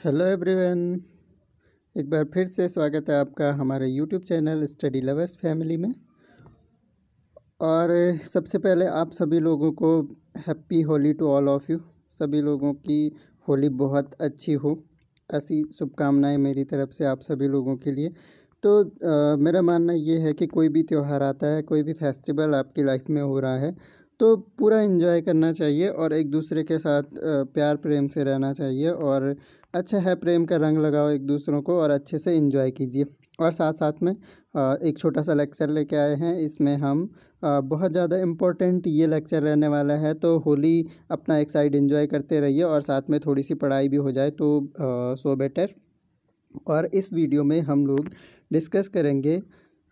Hello everyone. एक बार फिर से स्वागत है आपका हमारे YouTube channel study lovers family में। और सबसे पहले आप सभी लोगों को happy Holi to all of you. सभी लोगों की होली बहुत अच्छी हो, ऐसी शुभकामनाएं मेरी तरफ से आप सभी लोगों के लिए। तो मेरा मानना ये है कि कोई भी त्यौहार आता है, कोई भी फेस्टिवल आपकी लाइफ में हो रहा है तो पूरा एंजॉय करना चाहिए और एक दूसरे के साथ प्यार प्रेम से रहना चाहिए। और अच्छा है, प्रेम का रंग लगाओ एक दूसरों को और अच्छे से एंजॉय कीजिए। और साथ साथ में एक छोटा सा लेक्चर लेके आए हैं। इसमें हम बहुत ज़्यादा इम्पोर्टेंट ये लेक्चर रहने वाला है, तो होली अपना एक साइड एंजॉय करते रहिए और साथ में थोड़ी सी पढ़ाई भी हो जाए तो सो बेटर। और इस वीडियो में हम लोग डिस्कस करेंगे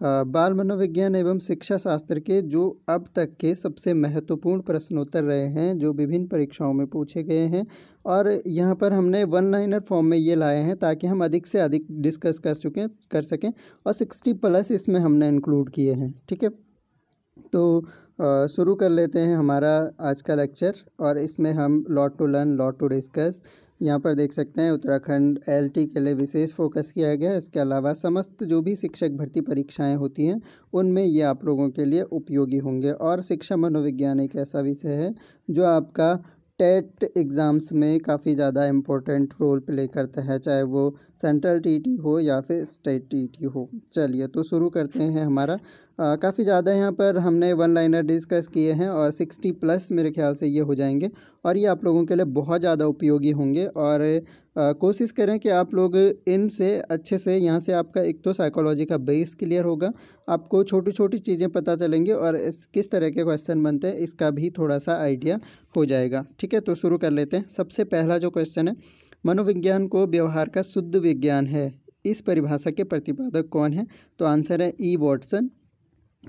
बाल मनोविज्ञान एवं शिक्षा शास्त्र के जो अब तक के सबसे महत्वपूर्ण प्रश्नोत्तर रहे हैं, जो विभिन्न परीक्षाओं में पूछे गए हैं। और यहाँ पर हमने वन लाइनर फॉर्म में ये लाए हैं ताकि हम अधिक से अधिक डिस्कस कर सकें और 60+ इसमें हमने इंक्लूड किए हैं। ठीक है, तो शुरू कर लेते हैं हमारा आज का लेक्चर। और इसमें हम lot to learn, lot to discuss, यहाँ पर देख सकते हैं उत्तराखंड LT के लिए विशेष फोकस किया गया है। इसके अलावा समस्त जो भी शिक्षक भर्ती परीक्षाएं होती हैं उनमें ये आप लोगों के लिए उपयोगी होंगे। और शिक्षा मनोविज्ञान एक ऐसा विषय है जो आपका टेट एग्ज़ाम्स में काफ़ी ज़्यादा इम्पोर्टेंट रोल प्ले करता है, चाहे वो सेंट्रल TT हो या फिर स्टेट TT हो। चलिए तो शुरू करते हैं हमारा। काफ़ी ज़्यादा यहाँ पर हमने वन लाइनर डिस्कस किए हैं और 60+ मेरे ख्याल से ये हो जाएंगे और ये आप लोगों के लिए बहुत ज़्यादा उपयोगी होंगे। और कोशिश करें कि आप लोग इनसे अच्छे से, यहाँ से आपका एक तो साइकोलॉजी का बेस क्लियर होगा, आपको छोटी छोटी चीज़ें पता चलेंगी और किस तरह के क्वेश्चन बनते हैं इसका भी थोड़ा सा आइडिया हो जाएगा। ठीक है, तो शुरू कर लेते हैं। सबसे पहला जो क्वेश्चन है, मनोविज्ञान को व्यवहार का शुद्ध विज्ञान है, इस परिभाषा के प्रतिपादक कौन है? तो आंसर है E. वॉटसन।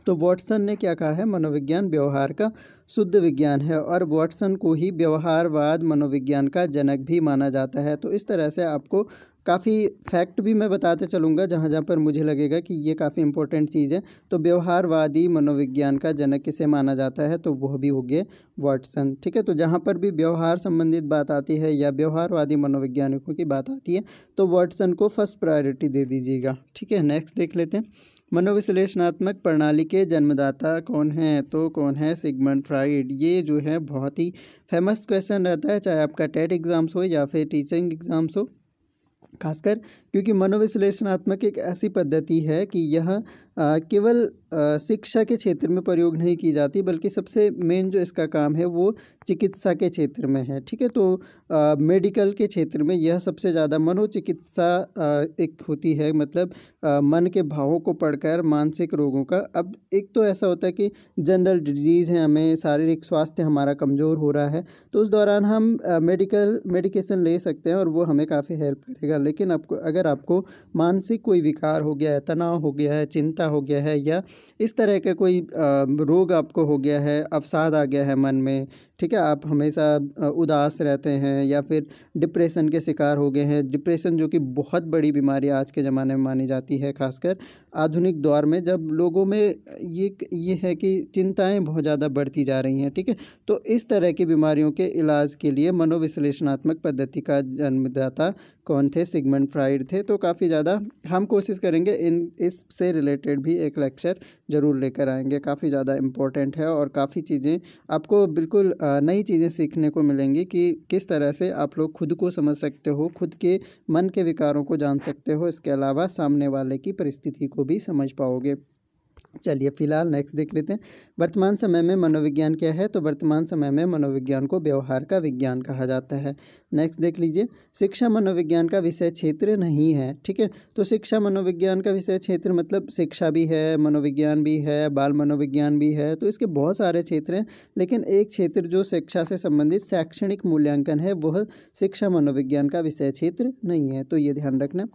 तो वॉटसन ने क्या कहा है? मनोविज्ञान व्यवहार का शुद्ध विज्ञान है और वॉटसन को ही व्यवहारवाद मनोविज्ञान का जनक भी माना जाता है। तो इस तरह से आपको काफ़ी फैक्ट भी मैं बताते चलूँगा जहाँ जहाँ पर मुझे लगेगा कि ये काफ़ी इंपॉर्टेंट चीज़ है। तो व्यवहारवादी मनोविज्ञान का जनक किसे माना जाता है? तो वह भी हो गए वॉटसन। ठीक है, तो जहाँ पर भी व्यवहार संबंधित बात आती है या व्यवहारवादी मनोवैज्ञानिकों की बात आती है तो वॉटसन को फर्स्ट प्रायोरिटी दे दीजिएगा। ठीक है, नेक्स्ट देख लेते हैं। मनोविश्लेषणात्मक प्रणाली के जन्मदाता कौन है? तो कौन है? Sigmund Freud. ये जो है बहुत ही फेमस क्वेश्चन रहता है, चाहे आपका टेट एग्ज़ाम्स हो या फिर टीचिंग एग्ज़ाम्स हो, खासकर क्योंकि मनोविश्लेषणात्मक एक ऐसी पद्धति है कि यह केवल शिक्षा के क्षेत्र में प्रयोग नहीं की जाती, बल्कि सबसे मेन जो इसका काम है वो चिकित्सा के क्षेत्र में है। ठीक है, तो मेडिकल के क्षेत्र में यह सबसे ज़्यादा मनोचिकित्सा एक होती है, मतलब मन के भावों को पढ़कर मानसिक रोगों का। अब एक तो ऐसा होता है कि जनरल डिजीज़ है, हमें शारीरिक स्वास्थ्य हमारा कमज़ोर हो रहा है, तो उस दौरान हम मेडिकेशन ले सकते हैं और वो हमें काफ़ी हेल्प करेगा। लेकिन अगर आपको मानसिक कोई विकार हो गया है, तनाव हो गया है, चिंता हो गया है या इस तरह का कोई रोग आपको हो गया है, अवसाद आ गया है मन में, ठीक है, आप हमेशा उदास रहते हैं या फिर डिप्रेशन के शिकार हो गए हैं। डिप्रेशन जो कि बहुत बड़ी बीमारी आज के ज़माने में मानी जाती है, खासकर आधुनिक दौर में जब लोगों में ये है कि चिंताएं बहुत ज़्यादा बढ़ती जा रही हैं। ठीक है, तो इस तरह की बीमारियों के इलाज के लिए मनोविश्लेषणात्मक पद्धति का जन्मदाता कौन थे? सिगमंड फ्राइड थे। तो काफ़ी ज़्यादा हम कोशिश करेंगे इससे रिलेटेड भी एक लेक्चर ज़रूर लेकर आएंगे। काफ़ी ज़्यादा इम्पोर्टेंट है और काफ़ी चीज़ें आपको बिल्कुल नई चीज़ें सीखने को मिलेंगी कि किस तरह से आप लोग खुद को समझ सकते हो, खुद के मन के विकारों को जान सकते हो, इसके अलावा सामने वाले की परिस्थिति को भी समझ पाओगे। चलिए फिलहाल नेक्स्ट देख लेते हैं। वर्तमान समय में मनोविज्ञान क्या है? तो वर्तमान समय में मनोविज्ञान को व्यवहार का विज्ञान कहा जाता है। नेक्स्ट देख लीजिए। शिक्षा मनोविज्ञान का विषय क्षेत्र नहीं है। ठीक है, तो शिक्षा मनोविज्ञान का विषय क्षेत्र मतलब शिक्षा भी है, मनोविज्ञान भी है, बाल मनोविज्ञान भी है, तो इसके बहुत सारे क्षेत्र हैं। लेकिन एक क्षेत्र जो शिक्षा से संबंधित शैक्षणिक मूल्यांकन है वह शिक्षा मनोविज्ञान का विषय क्षेत्र नहीं है, तो ये ध्यान रखना।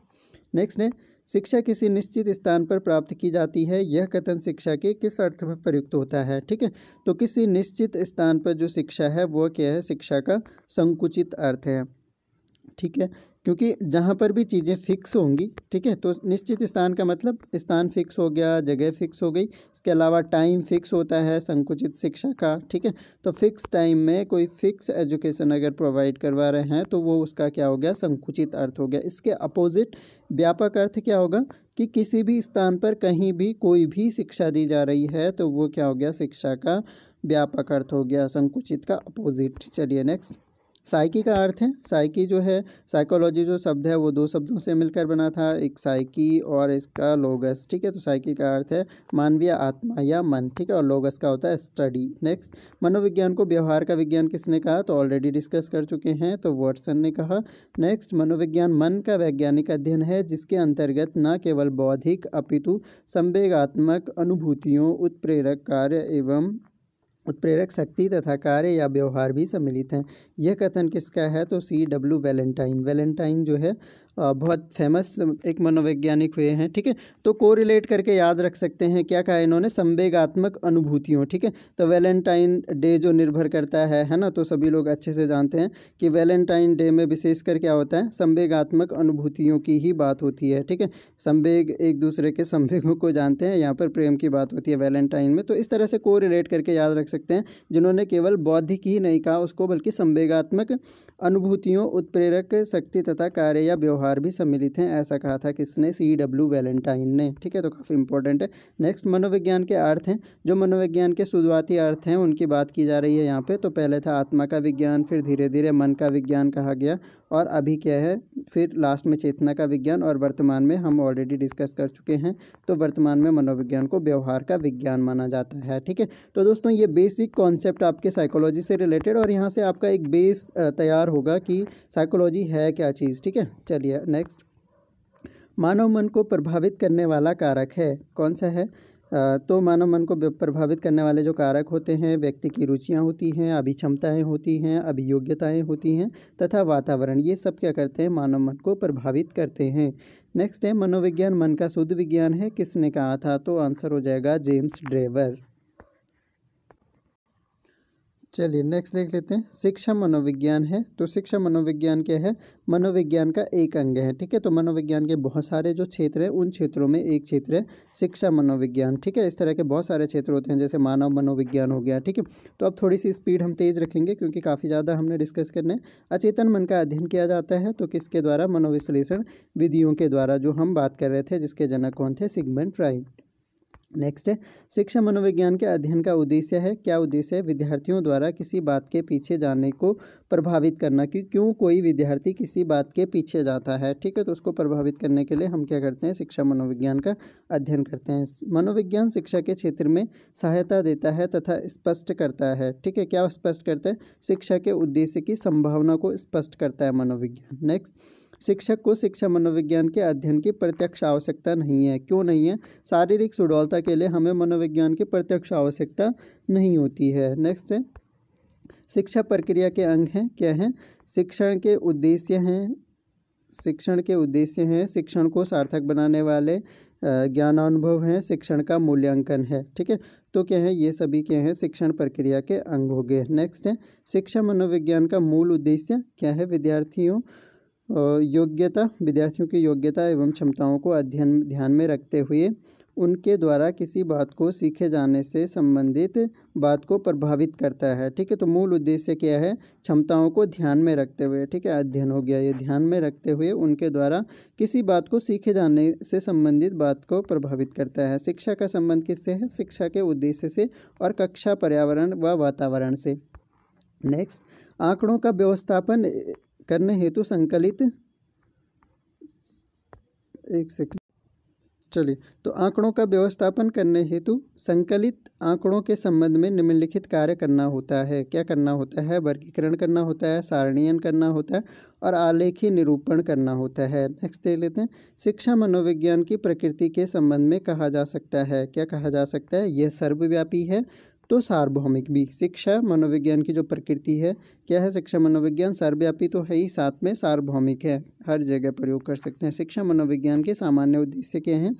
नेक्स्ट है, शिक्षा किसी निश्चित स्थान पर प्राप्त की जाती है, यह कथन शिक्षा के किस अर्थ में प्रयुक्त होता है? ठीक है, तो किसी निश्चित स्थान पर जो शिक्षा है वो क्या है? शिक्षा का संकुचित अर्थ है। ठीक है, क्योंकि जहाँ पर भी चीज़ें फिक्स होंगी, ठीक है, तो निश्चित स्थान का मतलब स्थान फिक्स हो गया, जगह फिक्स हो गई। इसके अलावा टाइम फिक्स होता है संकुचित शिक्षा का, ठीक है। तो फिक्स टाइम में कोई फिक्स एजुकेशन अगर प्रोवाइड करवा रहे हैं तो वो उसका क्या हो गया, संकुचित अर्थ हो गया। इसके अपोजिट व्यापक अर्थ क्या होगा कि किसी भी स्थान पर कहीं भी कोई भी शिक्षा दी जा रही है तो वो क्या हो गया, शिक्षा का व्यापक अर्थ हो गया, संकुचित का अपोजिट। चलिए नेक्स्ट, साइकी का अर्थ है, साइकी जो है, साइकोलॉजी जो शब्द है वो दो शब्दों से मिलकर बना था, एक साइकी और इसका लोगस, ठीक है। तो साइकी का अर्थ है मानवीय आत्मा या मन, ठीक है, और लोगस का होता है स्टडी। नेक्स्ट, मनोविज्ञान को व्यवहार का विज्ञान किसने कहा, तो ऑलरेडी डिस्कस कर चुके हैं, तो वाटसन ने कहा। नेक्स्ट, मनोविज्ञान मन का वैज्ञानिक अध्ययन है जिसके अंतर्गत न केवल बौद्धिक अपितु संवेगात्मक अनुभूतियों, उत्प्रेरक कार्य एवं उत्प्रेरक शक्ति तथा कार्य या व्यवहार भी सम्मिलित हैं। यह कथन किसका है, तो C.W. वैलेंटाइन। वैलेंटाइन जो है बहुत फेमस एक मनोवैज्ञानिक हुए हैं, ठीक है। तो कोरिलेट करके याद रख सकते हैं, क्या कहा इन्होंने, संवेगात्मक अनुभूतियों, ठीक है। तो वैलेंटाइन डे जो निर्भर करता है ना, तो सभी लोग अच्छे से जानते हैं कि वैलेंटाइन डे में विशेषकर क्या होता है, संवेगात्मक अनुभूतियों की ही बात होती है, ठीक है। संवेग, एक दूसरे के संवेगों को जानते हैं, यहाँ पर प्रेम की बात होती है वैलेंटाइन में। तो इस तरह से कोरिलेट करके याद रख सकते हैं, जिन्होंने केवल बौद्धिक ही नहीं कहा उसको बल्कि संवेगात्मक अनुभूतियों, उत्प्रेरक शक्ति तथा कार्य या व्यवहार भी सम्मिलित हैं, ऐसा कहा था किसने, C.W. वैलेंटाइन ने, ठीक है। तो काफ़ी इंपॉर्टेंट है। नेक्स्ट, मनोविज्ञान के अर्थ हैं, जो मनोविज्ञान के शुरुआती अर्थ हैं उनकी बात की जा रही है यहाँ पे। तो पहले था आत्मा का विज्ञान, फिर धीरे धीरे मन का विज्ञान कहा गया, और अभी क्या है, फिर लास्ट में चेतना का विज्ञान, और वर्तमान में हम ऑलरेडी डिस्कस कर चुके हैं, तो वर्तमान में मनोविज्ञान को व्यवहार का विज्ञान माना जाता है, ठीक है। तो दोस्तों ये बेसिक कॉन्सेप्ट आपके साइकोलॉजी से रिलेटेड, और यहाँ से आपका एक बेस तैयार होगा कि साइकोलॉजी है क्या चीज़, ठीक है। चलिए नेक्स्ट, मानव मन को प्रभावित करने वाला कारक है, कौन सा है, तो मानव मन को प्रभावित करने वाले जो कारक होते हैं, व्यक्ति की रुचियां होती हैं, अभिक्षमताएं होती हैं, अभियोग्यताएं होती हैं तथा वातावरण, ये सब क्या करते हैं, मानव मन को प्रभावित करते हैं। नेक्स्ट है, मनोविज्ञान मन का शुद्ध विज्ञान है, किसने कहा था, तो आंसर हो जाएगा जेम्स ड्रेवर। चलिए नेक्स्ट देख लेते हैं, शिक्षा मनोविज्ञान है। तो शिक्षा मनोविज्ञान क्या है, मनोविज्ञान का एक अंग है, ठीक है। तो मनोविज्ञान के बहुत सारे जो क्षेत्र हैं उन क्षेत्रों में एक क्षेत्र है शिक्षा मनोविज्ञान, ठीक है। इस तरह के बहुत सारे क्षेत्र होते हैं, जैसे मानव मनोविज्ञान हो गया, ठीक है। तो अब थोड़ी सी स्पीड हम तेज़ रखेंगे क्योंकि काफ़ी ज़्यादा हमने डिस्कस करना है। अचेतन मन का अध्ययन किया जाता है, तो किसके द्वारा, मनोविश्लेषण विधियों के द्वारा, जो हम बात कर रहे थे, जिसके जनक कौन थे, सिगमंड फ्राइड। नेक्स्ट है, शिक्षा मनोविज्ञान के अध्ययन का उद्देश्य है, क्या उद्देश्य है, विद्यार्थियों द्वारा किसी बात के पीछे जाने को प्रभावित करना, कि क्यों कोई विद्यार्थी किसी बात के पीछे जाता है, ठीक है। तो उसको प्रभावित करने के लिए हम क्या करते हैं, शिक्षा मनोविज्ञान का अध्ययन करते हैं। मनोविज्ञान शिक्षा के क्षेत्र में सहायता देता है तथा स्पष्ट करता है, ठीक है। क्या स्पष्ट करता है, शिक्षा के उद्देश्य की संभावना को स्पष्ट करता है मनोविज्ञान। नेक्स्ट, शिक्षक को शिक्षा मनोविज्ञान के अध्ययन की प्रत्यक्ष आवश्यकता नहीं है, क्यों नहीं है, शारीरिक सुडौलता के लिए हमें मनोविज्ञान की प्रत्यक्ष आवश्यकता नहीं होती है। नेक्स्ट है, शिक्षा प्रक्रिया के अंग हैं, क्या हैं, शिक्षण के उद्देश्य हैं, शिक्षण के उद्देश्य हैं, शिक्षण को सार्थक बनाने वाले ज्ञानानुभव हैं, शिक्षण का मूल्यांकन है, ठीक है। तो क्या है, ये सभी क्या हैं, शिक्षण प्रक्रिया के अंग हो गए। नेक्स्ट है, शिक्षा मनोविज्ञान का मूल उद्देश्य क्या है, विद्यार्थियों की योग्यता एवं क्षमताओं को अध्ययन ध्यान में रखते हुए उनके द्वारा किसी बात को सीखे जाने से संबंधित बात को प्रभावित करता है, ठीक है। तो मूल उद्देश्य क्या है, क्षमताओं को ध्यान में रखते हुए, ठीक है, अध्ययन हो गया, ये ध्यान में रखते हुए उनके द्वारा किसी बात को सीखे जाने से संबंधित बात को प्रभावित करता है। शिक्षा का संबंध किससे है, शिक्षा के उद्देश्य से और कक्षा, पर्यावरण व वातावरण से। नेक्स्ट, आंकड़ों का व्यवस्थापन करने हेतु संकलित, एक सेकंड, चलिए, तो आंकड़ों का व्यवस्थापन करने हेतु संकलित आंकड़ों के संबंध में निम्नलिखित कार्य करना होता है, क्या करना होता है, वर्गीकरण करना होता है, सारणीयन करना होता है और आलेखी निरूपण करना होता है। नेक्स्ट देख लेते हैं, शिक्षा मनोविज्ञान की प्रकृति के संबंध में कहा जा सकता है, क्या कहा जा सकता है, यह सर्वव्यापी है तो सार्वभौमिक भी। शिक्षा मनोविज्ञान की जो प्रकृति है, क्या है, शिक्षा मनोविज्ञान सर्वव्यापी तो है ही, साथ में सार्वभौमिक है, हर जगह प्रयोग कर सकते हैं। शिक्षा मनोविज्ञान के सामान्य उद्देश्य क्या हैं,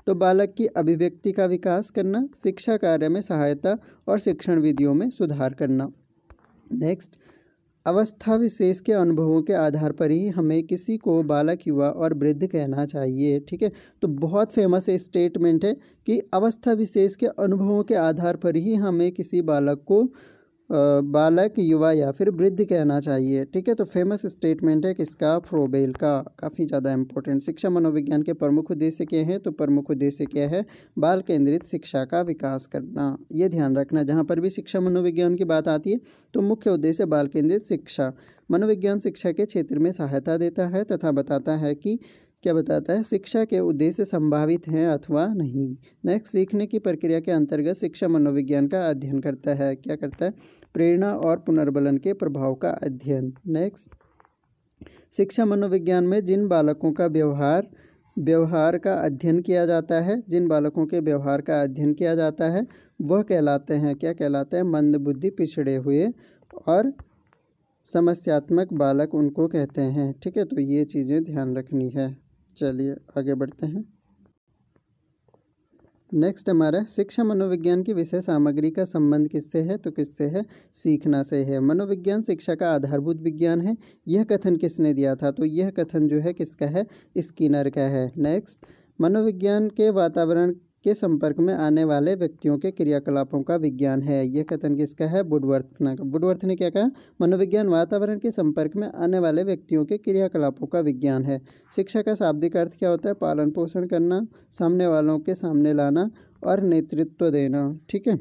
तो बालक की अभिव्यक्ति का विकास करना, शिक्षा कार्य में सहायता और शिक्षण विधियों में सुधार करना। नेक्स्ट, अवस्था विशेष के अनुभवों के आधार पर ही हमें किसी को बालक, युवा और वृद्ध कहना चाहिए। ठीक है, तो बहुत फेमस स्टेटमेंट है कि अवस्था विशेष के अनुभवों के आधार पर ही हमें किसी बालक को बालक, युवा या फिर वृद्ध कहना चाहिए। ठीक है, तो फेमस स्टेटमेंट है किसका? फ्रोबेल का। काफ़ी ज़्यादा इंपॉर्टेंट। शिक्षा मनोविज्ञान के प्रमुख उद्देश्य क्या हैं? तो प्रमुख उद्देश्य क्या है? बाल केंद्रित शिक्षा का विकास करना। ये ध्यान रखना, जहाँ पर भी शिक्षा मनोविज्ञान की बात आती है तो मुख्य उद्देश्य बाल केंद्रित शिक्षा। मनोविज्ञान शिक्षा के क्षेत्र में सहायता देता है तथा बताता है कि क्या बताता है? शिक्षा के उद्देश्य संभावित हैं अथवा नहीं। नेक्स्ट, सीखने की प्रक्रिया के अंतर्गत शिक्षा मनोविज्ञान का अध्ययन करता है। क्या करता है? प्रेरणा और पुनर्बलन के प्रभाव का अध्ययन। नेक्स्ट, शिक्षा मनोविज्ञान में जिन बालकों का व्यवहार का अध्ययन किया जाता है, जिन बालकों के व्यवहार का अध्ययन किया जाता है वह कहलाते हैं, क्या कहलाते हैं? मंद बुद्धि, पिछड़े हुए और समस्यात्मक बालक उनको कहते हैं। ठीक है, तो ये चीज़ें ध्यान रखनी है। चलिए आगे बढ़ते हैं। नेक्स्ट हमारा शिक्षा मनोविज्ञान की विषय सामग्री का संबंध किससे है? तो किससे है? सीखना से है। मनोविज्ञान शिक्षा का आधारभूत विज्ञान है। यह कथन किसने दिया था? तो यह कथन जो है किसका है? स्किनर का है। नेक्स्ट, मनोविज्ञान के वातावरण के संपर्क में आने वाले व्यक्तियों के क्रियाकलापों का विज्ञान है। यह कथन किसका है? वुडवर्थ का। वुडवर्थ ने क्या कहा? मनोविज्ञान वातावरण के संपर्क में आने वाले व्यक्तियों के क्रियाकलापों का विज्ञान है। शिक्षा का शाब्दिक अर्थ क्या होता है? पालन पोषण करना, सामने वालों के सामने लाना और नेतृत्व देना। ठीक है,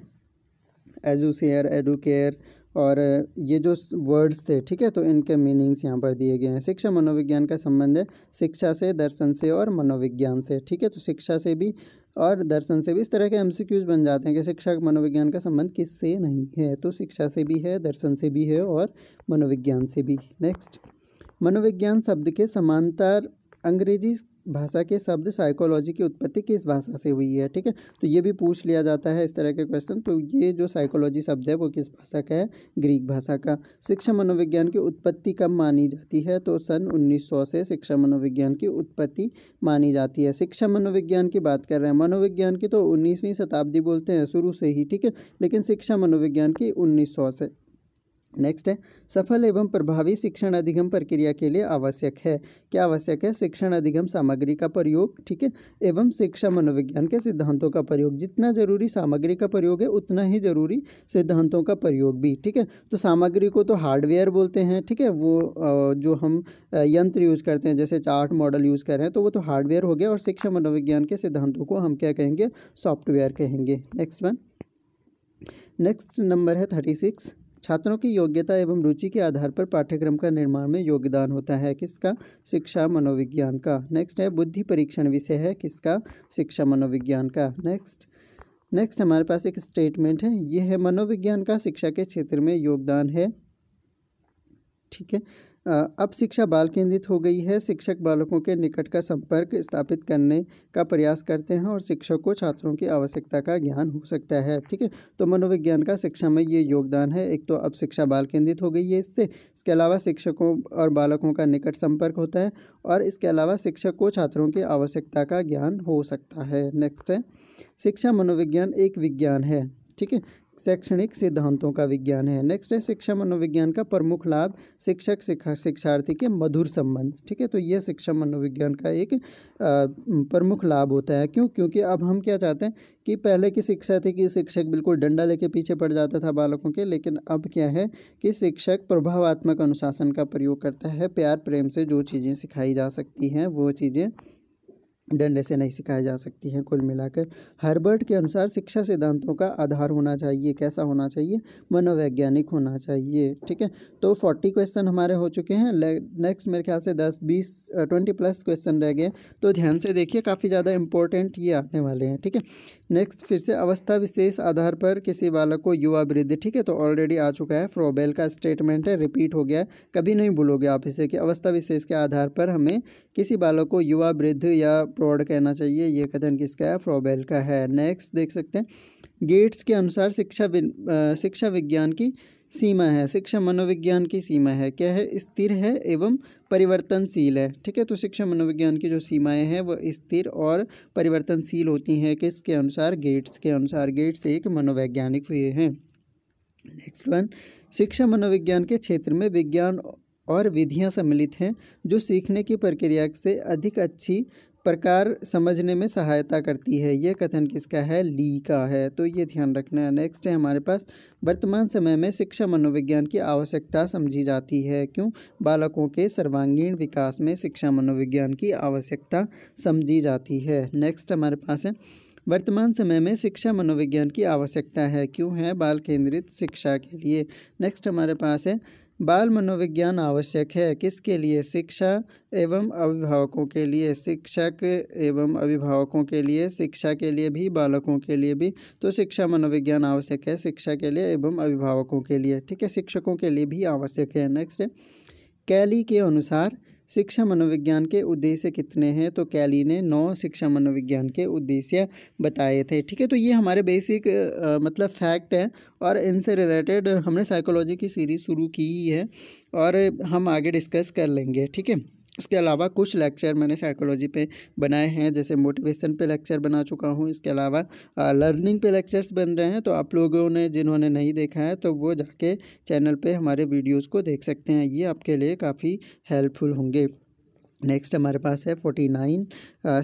एजुशेयर, एडुकेयर और ये जो वर्ड्स थे, ठीक है, तो इनके मीनिंग्स यहाँ पर दिए गए हैं। शिक्षा मनोविज्ञान का संबंध है शिक्षा से, दर्शन से और मनोविज्ञान से। ठीक है, तो शिक्षा से भी और दर्शन से भी। इस तरह के एमसीक्यूज बन जाते हैं कि शिक्षा मनोविज्ञान का संबंध किससे नहीं है, तो शिक्षा से भी है, दर्शन से भी है और मनोविज्ञान से भी। नेक्स्ट, मनोविज्ञान शब्द के समांतर अंग्रेजी भाषा के शब्द साइकोलॉजी की उत्पत्ति किस भाषा से हुई है? ठीक है, तो ये भी पूछ लिया जाता है इस तरह के क्वेश्चन। तो ये जो साइकोलॉजी शब्द है वो किस भाषा का है? ग्रीक भाषा का। शिक्षा मनोविज्ञान की उत्पत्ति कब मानी जाती है? तो सन 1900 से शिक्षा मनोविज्ञान की उत्पत्ति मानी जाती है। शिक्षा मनोविज्ञान की बात कर रहे हैं। मनोविज्ञान की तो 19वीं शताब्दी बोलते हैं शुरू से ही, ठीक है, लेकिन शिक्षा मनोविज्ञान की 1900 से। नेक्स्ट है, सफल एवं प्रभावी शिक्षण अधिगम प्रक्रिया के लिए आवश्यक है। क्या आवश्यक है? शिक्षण अधिगम सामग्री का प्रयोग, ठीक है, एवं शिक्षा मनोविज्ञान के सिद्धांतों का प्रयोग। जितना जरूरी सामग्री का प्रयोग है उतना ही जरूरी सिद्धांतों का प्रयोग भी। ठीक है, तो सामग्री को तो हार्डवेयर बोलते हैं, ठीक है, वो जो हम यंत्र यूज़ करते हैं जैसे चार्ट मॉडल यूज़ कर रहे हैं तो वो तो हार्डवेयर हो गया, और शिक्षा मनोविज्ञान के सिद्धांतों को हम क्या कहेंगे? सॉफ्टवेयर कहेंगे। नेक्स्ट नंबर है 36। छात्रों की योग्यता एवं रुचि के आधार पर पाठ्यक्रम का निर्माण में योगदान होता है। किसका? शिक्षा मनोविज्ञान का। नेक्स्ट है, बुद्धि परीक्षण विषय है किसका? शिक्षा मनोविज्ञान का। नेक्स्ट हमारे पास एक स्टेटमेंट है, ये है मनोविज्ञान का शिक्षा के क्षेत्र में योगदान है। ठीक है, अब शिक्षा बाल केंद्रित हो गई है। शिक्षक बालकों के निकट का संपर्क स्थापित करने का प्रयास करते हैं और शिक्षक को छात्रों की आवश्यकता का ज्ञान हो सकता है। ठीक है, तो मनोविज्ञान का शिक्षा में ये योगदान है। एक तो अब शिक्षा बाल केंद्रित हो गई है इसके अलावा शिक्षकों और बालकों का निकट संपर्क होता है, और इसके अलावा शिक्षक को छात्रों की आवश्यकता का ज्ञान हो सकता है। नेक्स्ट है, शिक्षा मनोविज्ञान एक विज्ञान है। ठीक है, शैक्षणिक सिद्धांतों का विज्ञान है। नेक्स्ट है, शिक्षा मनोविज्ञान का प्रमुख लाभ शिक्षक शिक्षार्थी के मधुर संबंध। ठीक है, तो यह शिक्षा मनोविज्ञान का एक प्रमुख लाभ होता है। क्यों? क्योंकि अब हम क्या चाहते हैं कि पहले की शिक्षा थी कि शिक्षक बिल्कुल डंडा लेके पीछे पड़ जाता था बालकों के, लेकिन अब क्या है कि शिक्षक प्रभावात्मक अनुशासन का प्रयोग करता है। प्यार प्रेम से जो चीज़ें सिखाई जा सकती हैं वो चीज़ें डंडे से नहीं सिखाई जा सकती हैं। कुल मिलाकर हर्बर्ट के अनुसार शिक्षा सिद्धांतों का आधार होना चाहिए, कैसा होना चाहिए? मनोवैज्ञानिक होना चाहिए। ठीक है, तो 40 क्वेश्चन हमारे हो चुके हैं। नेक्स्ट मेरे ख्याल से 20 प्लस क्वेश्चन रह गए, तो ध्यान से देखिए, काफ़ी ज़्यादा इंपॉर्टेंट ये आने वाले हैं। ठीक है, नेक्स्ट फिर से अवस्था विशेष आधार पर किसी बालक को युवा वृद्ध, ठीक है, तो ऑलरेडी आ चुका है, फ्रोबेल का स्टेटमेंट है, रिपीट हो गया, कभी नहीं भूलोगे आप इसे, कि अवस्था विशेष के आधार पर हमें किसी बालक को युवा वृद्ध या प्रौढ़ कहना चाहिए। ये कथन किसका है? फ्रोबेल का है। नेक्स्ट देख सकते हैं, गेट्स के अनुसार शिक्षा विज्ञान की सीमा है, शिक्षा मनोविज्ञान की सीमा है, क्या है? स्थिर है एवं परिवर्तनशील है। ठीक है, तो शिक्षा मनोविज्ञान की जो सीमाएं हैं वो स्थिर और परिवर्तनशील होती हैं। किसके अनुसार? गेट्स के अनुसार। गेट्स एक मनोवैज्ञानिक हुए हैं। नेक्स्ट वन, शिक्षा मनोविज्ञान के क्षेत्र में विज्ञान और विधियां सम्मिलित हैं जो सीखने की प्रक्रिया से अधिक अच्छी प्रकार समझने में सहायता करती है। यह कथन किसका है? ली का है, तो ये ध्यान रखना है। नेक्स्ट है हमारे पास, वर्तमान समय में शिक्षा मनोविज्ञान की आवश्यकता समझी जाती है। क्यों? बालकों के सर्वांगीण विकास में शिक्षा मनोविज्ञान की आवश्यकता समझी जाती है। नेक्स्ट हमारे पास है, वर्तमान समय में शिक्षा मनोविज्ञान की आवश्यकता है। क्यों है? बाल केंद्रित शिक्षा के लिए। नेक्स्ट हमारे पास है, बाल मनोविज्ञान आवश्यक है किसके लिए? शिक्षा एवं अभिभावकों के लिए। शिक्षक एवं अभिभावकों के लिए, शिक्षा के लिए भी, बालकों के लिए भी। तो शिक्षा मनोविज्ञान आवश्यक है शिक्षा के लिए एवं अभिभावकों के लिए। ठीक है, शिक्षकों के लिए भी आवश्यक है। नेक्स्ट है, कैली के अनुसार शिक्षा मनोविज्ञान के उद्देश्य कितने हैं? तो कैली ने 9 शिक्षा मनोविज्ञान के उद्देश्य बताए थे। ठीक है, तो ये हमारे बेसिक मतलब फैक्ट है और इनसे रिलेटेड हमने साइकोलॉजी की सीरीज़ शुरू की है और हम आगे डिस्कस कर लेंगे। ठीक है, इसके अलावा कुछ लेक्चर मैंने साइकोलॉजी पे बनाए हैं, जैसे मोटिवेशन पे लेक्चर बना चुका हूँ। इसके अलावा लर्निंग पे लेक्चर्स बन रहे हैं, तो आप लोगों ने जिन्होंने नहीं देखा है तो वो जाके चैनल पे हमारे वीडियोस को देख सकते हैं, ये आपके लिए काफ़ी हेल्पफुल होंगे। नेक्स्ट हमारे पास है 49,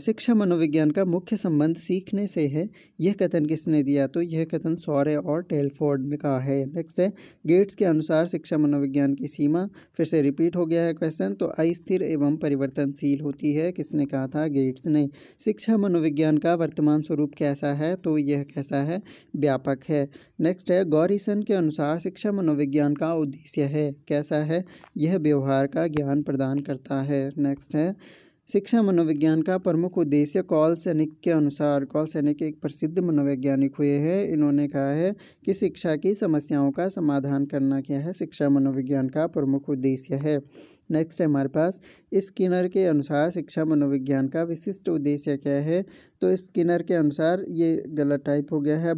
शिक्षा मनोविज्ञान का मुख्य संबंध सीखने से है। यह कथन किसने दिया? तो यह कथन सॉरे और टेलफोर्ड का है। नेक्स्ट है, गेट्स के अनुसार शिक्षा मनोविज्ञान की सीमा, फिर से रिपीट हो गया है क्वेश्चन, तो अस्थिर एवं परिवर्तनशील होती है। किसने कहा था? गेट्स ने। शिक्षा मनोविज्ञान का वर्तमान स्वरूप कैसा है? तो यह कैसा है? व्यापक है। नेक्स्ट है, गॉरिसन के अनुसार शिक्षा मनोविज्ञान का उद्देश्य है। कैसा है? यह व्यवहार का ज्ञान प्रदान करता है। नेक्स्ट है, शिक्षा मनोविज्ञान का प्रमुख उद्देश्य कॉल सैनिक के अनुसार, कॉल सैनिक एक प्रसिद्ध मनोवैज्ञानिक हुए हैं, इन्होंने कहा है कि शिक्षा की समस्याओं का समाधान करना क्या है? शिक्षा मनोविज्ञान का प्रमुख उद्देश्य है। नेक्स्ट है हमारे पास, स्किनर के अनुसार शिक्षा मनोविज्ञान का विशिष्ट उद्देश्य क्या है? तो स्किनर के अनुसार, ये गलत टाइप हो गया है,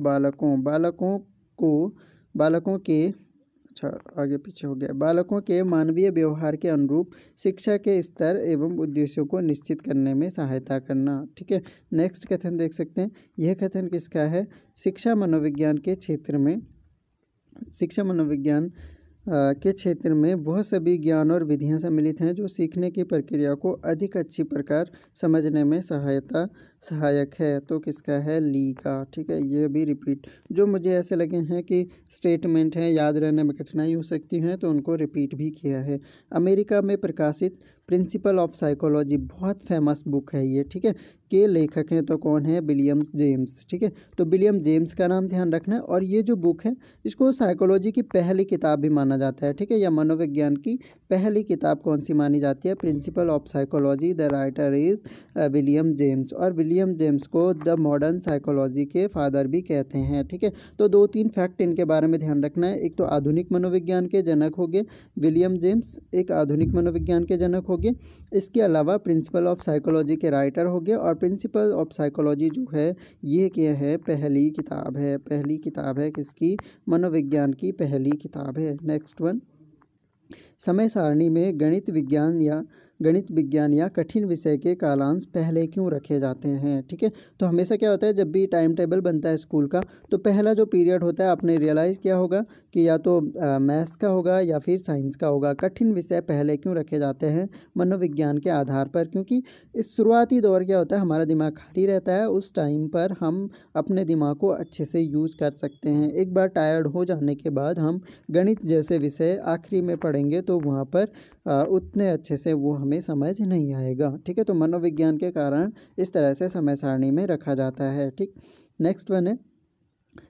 बालकों के अच्छा आगे पीछे हो गया, बालकों के मानवीय व्यवहार के अनुरूप शिक्षा के स्तर एवं उद्देश्यों को निश्चित करने में सहायता करना। ठीक है, नेक्स्ट कथन देख सकते हैं, यह कथन किसका है? शिक्षा मनोविज्ञान के क्षेत्र में वह सभी ज्ञान और विधियां सम्मिलित हैं जो सीखने की प्रक्रिया को अधिक अच्छी प्रकार समझने में सहायक है। तो किसका है? ली का। ठीक है, ये भी रिपीट, जो मुझे ऐसे लगे हैं कि स्टेटमेंट हैं, याद रहने में कठिनाई हो सकती है, तो उनको रिपीट भी किया है। अमेरिका में प्रकाशित प्रिंसिपल ऑफ साइकोलॉजी बहुत फेमस बुक है ये। ठीक है, के लेखक हैं तो कौन है? William James. ठीक है, तो विलियम जेम्स का नाम ध्यान रखना है। और ये जो बुक है इसको साइकोलॉजी की पहली किताब भी माना जाता है। ठीक है, या मनोविज्ञान की पहली किताब कौन सी मानी जाती है? Principle of psychology. The writer is William James, और विलियम जेम्स को द मॉडर्न साइकोलॉजी के फादर भी कहते हैं। ठीक है, तो 2-3 फैक्ट इनके बारे में ध्यान रखना है। एक तो आधुनिक मनोविज्ञान के जनक हो गए विलियम जेम्स, एक आधुनिक मनोविज्ञान के जनक हो गए। इसके अलावा प्रिंसिपल ऑफ साइकोलॉजी के राइटर हो गए, और प्रिंसिपल ऑफ साइकोलॉजी जो है ये क्या है? पहली किताब है किसकी? मनोविज्ञान की पहली किताब है। नेक्स्ट वन, समय सारणी में गणित विज्ञान या कठिन विषय के कालांश पहले क्यों रखे जाते हैं? ठीक है, तो हमेशा क्या होता है, जब भी टाइम टेबल बनता है स्कूल का, तो पहला जो पीरियड होता है आपने रियलाइज़ किया होगा कि या तो मैथ्स का होगा या फिर साइंस का होगा। कठिन विषय पहले क्यों रखे जाते हैं? मनोविज्ञान के आधार पर, क्योंकि इस शुरुआती दौर क्या होता है, हमारा दिमाग खाली रहता है, उस टाइम पर हम अपने दिमाग को अच्छे से यूज़ कर सकते हैं। एक बार टायर्ड हो जाने के बाद हम गणित जैसे विषय आखिरी में पढ़ेंगे तो वहाँ पर उतने अच्छे से वो हमें समझ नहीं आएगा। ठीक है, तो मनोविज्ञान के कारण इस तरह से समय सारणी में रखा जाता है। ठीक, नेक्स्ट वन है,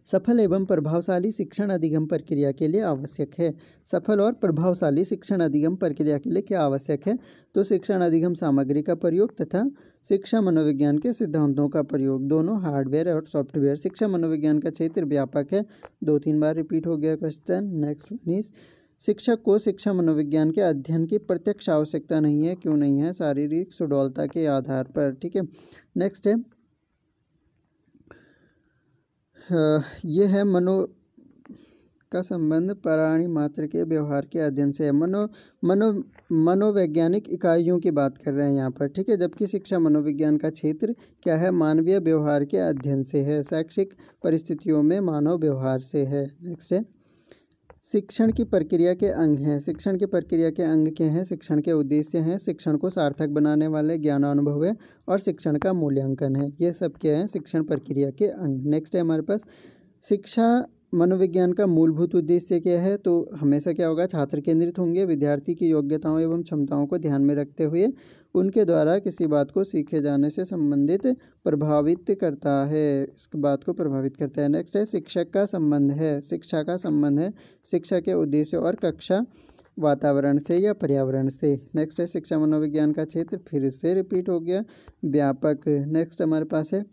सफल एवं प्रभावशाली शिक्षण अधिगम प्रक्रिया के लिए आवश्यक है। सफल और प्रभावशाली शिक्षण अधिगम प्रक्रिया के लिए क्या आवश्यक है? तो शिक्षण अधिगम सामग्री का प्रयोग तथा शिक्षा मनोविज्ञान के सिद्धांतों का प्रयोग, दोनों हार्डवेयर और सॉफ्टवेयर। शिक्षा मनोविज्ञान का क्षेत्र व्यापक है, 2-3 बार रिपीट हो गया क्वेश्चन। नेक्स्ट वन इज, शिक्षक को शिक्षा मनोविज्ञान के अध्ययन की प्रत्यक्ष आवश्यकता नहीं है। क्यों नहीं है? शारीरिक सुडौलता के आधार पर। ठीक है, नेक्स्ट है, ये है का संबंध प्राणी मात्र के व्यवहार के अध्ययन से है। मनोवैज्ञानिक इकाइयों की बात कर रहे हैं यहाँ पर। ठीक है, जबकि शिक्षा मनोविज्ञान का क्षेत्र क्या है? मानवीय व्यवहार के अध्ययन से है, शैक्षिक परिस्थितियों में मानव व्यवहार से है। नेक्स्ट है, शिक्षण की प्रक्रिया के अंग हैं। शिक्षण की प्रक्रिया के अंग क्या हैं? शिक्षण के उद्देश्य हैं, शिक्षण को सार्थक बनाने वाले ज्ञानानुभव है और शिक्षण का मूल्यांकन है। ये सब क्या है? शिक्षण प्रक्रिया के अंग। नेक्स्ट है हमारे पास शिक्षा मनोविज्ञान का मूलभूत उद्देश्य क्या है? तो हमेशा क्या होगा? छात्र केंद्रित होंगे, विद्यार्थी की योग्यताओं एवं क्षमताओं को ध्यान में रखते हुए उनके द्वारा किसी बात को सीखे जाने से संबंधित प्रभावित करता है, इस बात को प्रभावित करता है। नेक्स्ट है शिक्षक का संबंध है। शिक्षा का संबंध है शिक्षा के उद्देश्य और कक्षा वातावरण से या पर्यावरण से। नेक्स्ट है शिक्षा मनोविज्ञान का क्षेत्र, फिर से रिपीट हो गया, व्यापक। नेक्स्ट हमारे पास है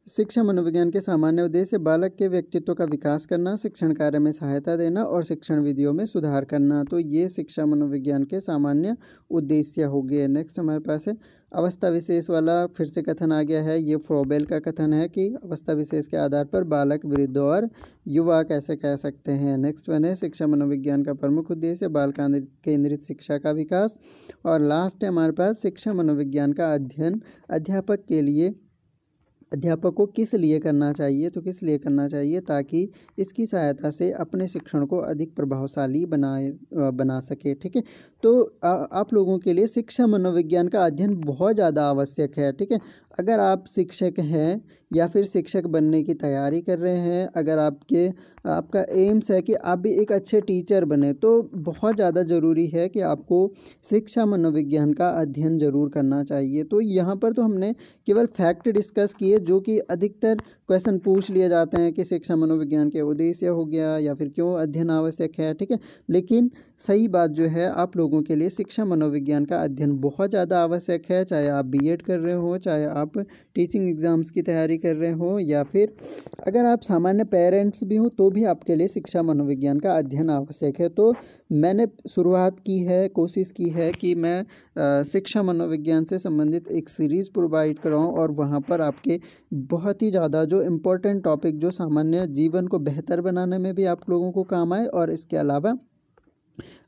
शिक्षा मनोविज्ञान के सामान्य उद्देश्य बालक के व्यक्तित्व का विकास करना, शिक्षण कार्य में सहायता देना और शिक्षण विधियों में सुधार करना। तो ये शिक्षा मनोविज्ञान के सामान्य उद्देश्य हो गए। नेक्स्ट हमारे पास है अवस्था विशेष वाला फिर से कथन आ गया है। ये फ्रोबेल का कथन है कि अवस्था विशेष के आधार पर बालक, वृद्ध और युवा कैसे कह सकते हैं। नेक्स्ट वन है शिक्षा मनोविज्ञान का प्रमुख उद्देश्य बाल केंद्रित शिक्षा का विकास। और लास्ट है हमारे पास शिक्षा मनोविज्ञान का अध्ययन अध्यापक को किस लिए करना चाहिए? तो किस लिए करना चाहिए? ताकि इसकी सहायता से अपने शिक्षण को अधिक प्रभावशाली बना सके। ठीक है, तो आप लोगों के लिए शिक्षा मनोविज्ञान का अध्ययन बहुत ज़्यादा आवश्यक है। ठीक है, अगर आप शिक्षक हैं या फिर शिक्षक बनने की तैयारी कर रहे हैं, अगर आपका एम्स है कि आप भी एक अच्छे टीचर बने, तो बहुत ज़्यादा ज़रूरी है कि आपको शिक्षा मनोविज्ञान का अध्ययन ज़रूर करना चाहिए। तो यहाँ पर तो हमने केवल फैक्ट डिस्कस किए, जो कि अधिकतर क्वेश्चन पूछ लिए जाते हैं कि शिक्षा मनोविज्ञान के उद्देश्य हो गया या फिर क्यों अध्ययन आवश्यक है। ठीक है, लेकिन सही बात जो है आप लोगों के लिए शिक्षा मनोविज्ञान का अध्ययन बहुत ज़्यादा आवश्यक है। चाहे आप बीएड कर रहे हो, चाहे आप टीचिंग एग्ज़ाम्स की तैयारी कर रहे हो, या फिर अगर आप सामान्य पेरेंट्स भी हो तो भी आपके लिए शिक्षा मनोविज्ञान का अध्ययन आवश्यक है। तो मैंने शुरुआत की है, कोशिश की है कि मैं शिक्षा मनोविज्ञान से संबंधित एक सीरीज़ प्रोवाइड कराऊँ और वहाँ पर आपके बहुत ही ज़्यादा जो इम्पोर्टेंट टॉपिक जो सामान्य जीवन को बेहतर बनाने में भी आप लोगों को काम आए, और इसके अलावा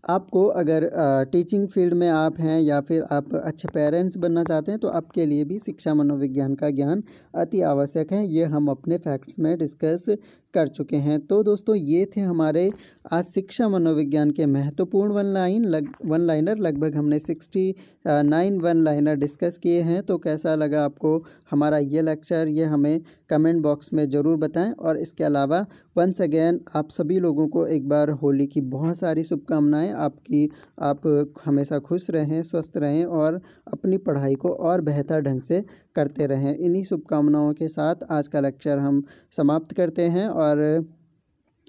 आपको अगर टीचिंग फील्ड में आप हैं या फिर आप अच्छे पेरेंट्स बनना चाहते हैं तो आपके लिए भी शिक्षा मनोविज्ञान का ज्ञान अति आवश्यक है। ये हम अपने फैक्ट्स में डिस्कस कर चुके हैं। तो दोस्तों ये थे हमारे आज शिक्षा मनोविज्ञान के महत्वपूर्ण वन लाइनर। लगभग हमने 69 वन लाइनर डिस्कस किए हैं। तो कैसा लगा आपको हमारा ये लेक्चर, ये हमें कमेंट बॉक्स में ज़रूर बताएं। और इसके अलावा वंस अगेन आप सभी लोगों को एक बार होली की बहुत सारी शुभकामनाएं। आप हमेशा खुश रहें, स्वस्थ रहें और अपनी पढ़ाई को और बेहतर ढंग से करते रहें। इन्हीं शुभकामनाओं के साथ आज का लेक्चर हम समाप्त करते हैं और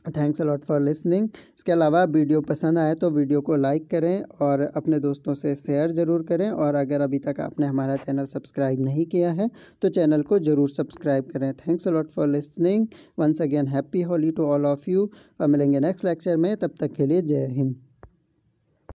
thanks a lot for listening. इसके अलावा वीडियो पसंद आए तो वीडियो को लाइक करें और अपने दोस्तों से शेयर ज़रूर करें। और अगर अभी तक आपने हमारा चैनल सब्सक्राइब नहीं किया है तो चैनल को ज़रूर सब्सक्राइब करें। Thanks a lot for listening. Once again happy Holi to all of you. और मिलेंगे नेक्स्ट लेक्चर में, तब तक के लिए जय हिंद।